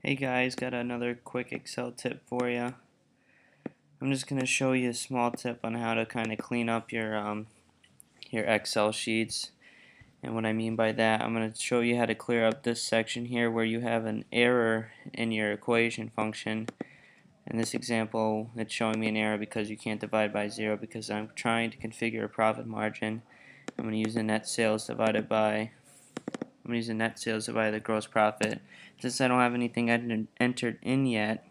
Hey guys, got another quick Excel tip for you. I'm just going to show you a small tip on how to kind of clean up your Excel sheets. And what I mean by that, I'm going to show you how to clear up this section here where you have an error in your equation function. In this example, it's showing me an error because you can't divide by 0 because I'm trying to configure a profit margin. I'm going to use the net sales divided by the gross profit. Since I don't have anything entered in yet,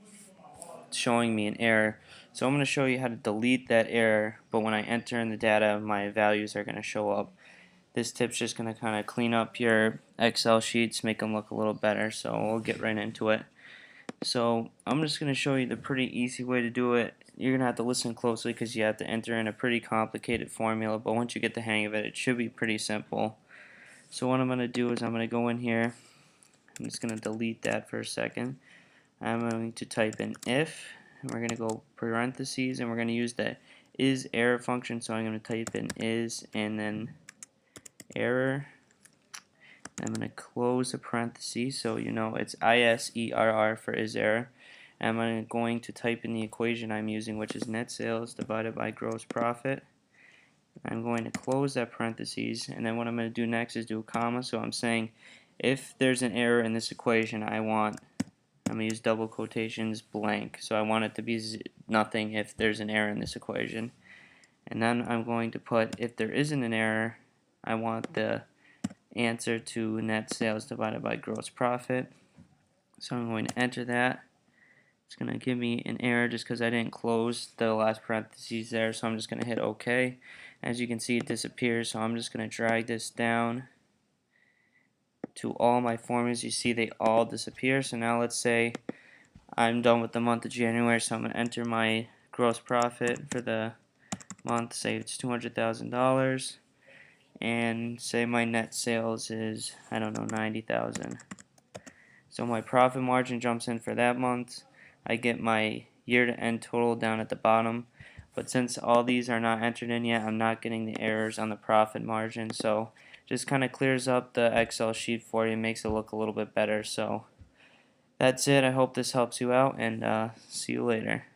it's showing me an error. So I'm going to show you how to delete that error, but when I enter in the data, my values are going to show up. This tip's just going to kind of clean up your Excel sheets, make them look a little better, so we'll get right into it. So I'm just going to show you the pretty easy way to do it. You're going to have to listen closely because you have to enter in a pretty complicated formula, but once you get the hang of it, it should be pretty simple. So what I'm going to do is I'm going to go in here. I'm just going to delete that for a second. I'm going to type in if, and we're going to go parentheses, and we're going to use the is error function. So I'm going to type in is and then error. I'm going to close the parentheses so you know it's ISERR for is error. And I'm going to type in the equation I'm using, which is net sales divided by gross profit. I'm going to close that parentheses, and then what I'm going to do next is do a comma. So I'm saying if there's an error in this equation, I'm going to use double quotations blank. So I want it to be nothing if there's an error in this equation. And then I'm going to put if there isn't an error, I want the answer to net sales divided by gross profit. So I'm going to enter that. It's going to give me an error just because I didn't close the last parentheses there, so I'm just going to hit OK. As you can see, it disappears, so I'm just going to drag this down to all my formulas. You see they all disappear. So now let's say I'm done with the month of January, so I'm going to enter my gross profit for the month, say it's $200,000, and say my net sales is, I don't know, 90,000. So my profit margin jumps in for that month. I get my year-to-end total down at the bottom, but since all these are not entered in yet, I'm not getting the errors on the profit margin, so just kind of clears up the Excel sheet for you, makes it look a little bit better. So that's it. I hope this helps you out, and see you later.